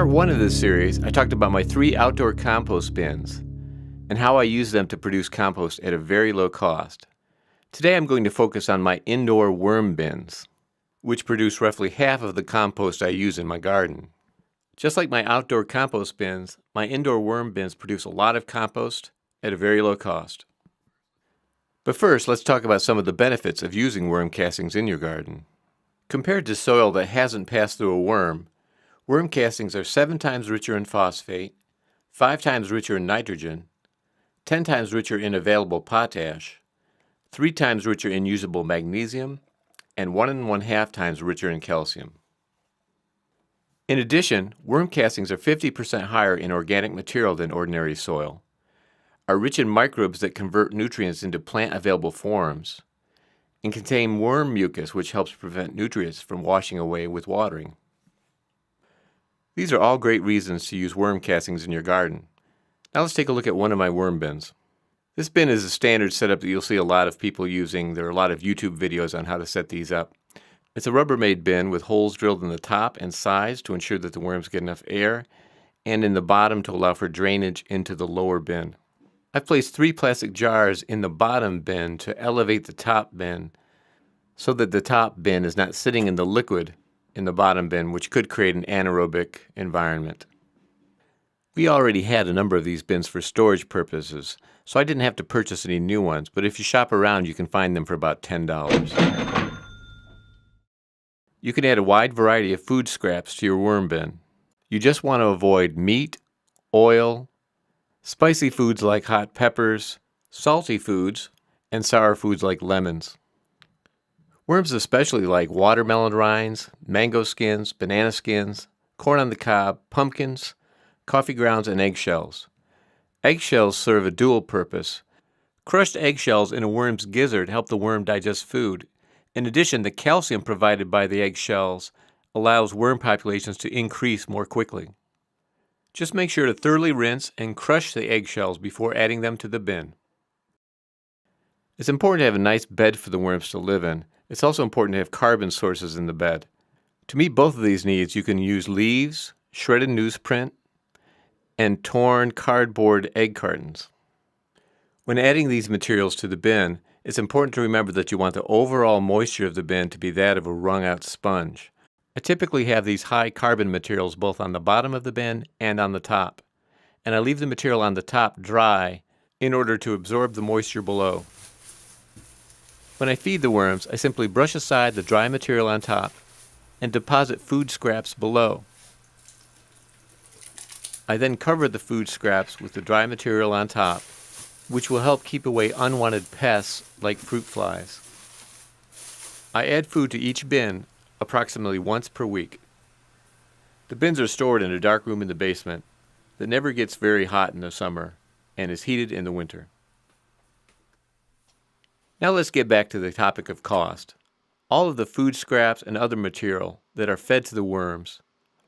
part 1 of this series, I talked about my 3 outdoor compost bins and how I use them to produce compost at a very low cost. Today I'm going to focus on my indoor worm bins, which produce roughly half of the compost I use in my garden. Just like my outdoor compost bins, my indoor worm bins produce a lot of compost at a very low cost. But first, let's talk about some of the benefits of using worm castings in your garden. Compared to soil that hasn't passed through a worm castings are 7 times richer in phosphate, 5 times richer in nitrogen, 10 times richer in available potash, 3 times richer in usable magnesium, and 1.5 times richer in calcium. In addition, worm castings are 50% higher in organic material than ordinary soil, are rich in microbes that convert nutrients into plant-available forms, and contain worm mucus, which helps prevent nutrients from washing away with watering. These are all great reasons to use worm castings in your garden. Now let's take a look at one of my worm bins. This bin is a standard setup that you'll see a lot of people using. There are a lot of YouTube videos on how to set these up. It's a Rubbermaid bin with holes drilled in the top and sides to ensure that the worms get enough air, and in the bottom to allow for drainage into the lower bin. I've placed 3 plastic jars in the bottom bin to elevate the top bin so that the top bin is not sitting in the liquid in the bottom bin, which could create an anaerobic environment. We already had a number of these bins for storage purposes, so I didn't have to purchase any new ones, but if you shop around you can find them for about $10. You can add a wide variety of food scraps to your worm bin. You just want to avoid meat, oil, spicy foods like hot peppers, salty foods, and sour foods like lemons. Worms especially like watermelon rinds, mango skins, banana skins, corn on the cob, pumpkins, coffee grounds, and eggshells. Eggshells serve a dual purpose. Crushed eggshells in a worm's gizzard help the worm digest food. In addition, the calcium provided by the eggshells allows worm populations to increase more quickly. Just make sure to thoroughly rinse and crush the eggshells before adding them to the bin. It's important to have a nice bed for the worms to live in. It's also important to have carbon sources in the bed. To meet both of these needs, you can use leaves, shredded newsprint, and torn cardboard egg cartons. When adding these materials to the bin, it's important to remember that you want the overall moisture of the bin to be that of a wrung-out sponge. I typically have these high carbon materials both on the bottom of the bin and on the top, and I leave the material on the top dry in order to absorb the moisture below. When I feed the worms, I simply brush aside the dry material on top and deposit food scraps below. I then cover the food scraps with the dry material on top, which will help keep away unwanted pests like fruit flies. I add food to each bin approximately once per week. The bins are stored in a dark room in the basement that never gets very hot in the summer and is heated in the winter. Now let's get back to the topic of cost. All of the food scraps and other material that are fed to the worms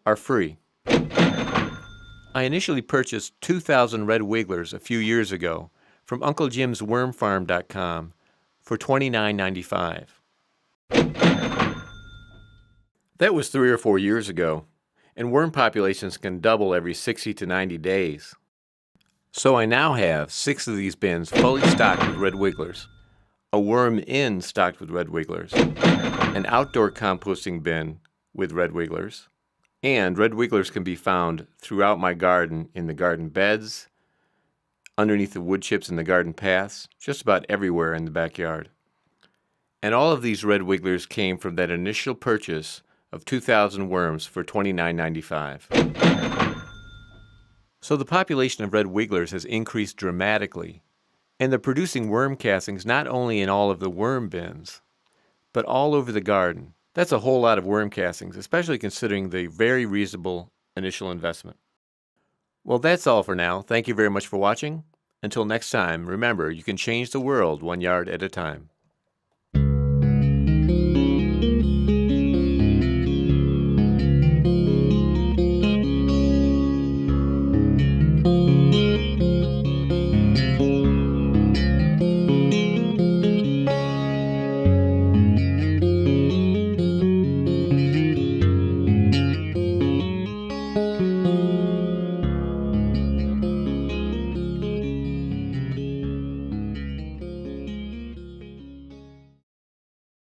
are free. I initially purchased 2,000 red wigglers a few years ago from UncleJim'sWormFarm.com for $29.95. That was 3 or 4 years ago, and worm populations can double every 60 to 90 days. So I now have 6 of these bins fully stocked with red wigglers, a worm inn stocked with red wigglers, an outdoor composting bin with red wigglers, and red wigglers can be found throughout my garden in the garden beds, underneath the wood chips in the garden paths, just about everywhere in the backyard. And all of these red wigglers came from that initial purchase of 2,000 worms for $29.95. So the population of red wigglers has increased dramatically, and they're producing worm castings not only in all of the worm bins, but all over the garden. That's a whole lot of worm castings, especially considering the very reasonable initial investment. Well, that's all for now. Thank you very much for watching. Until next time, remember, you can change the world 1 yard at a time.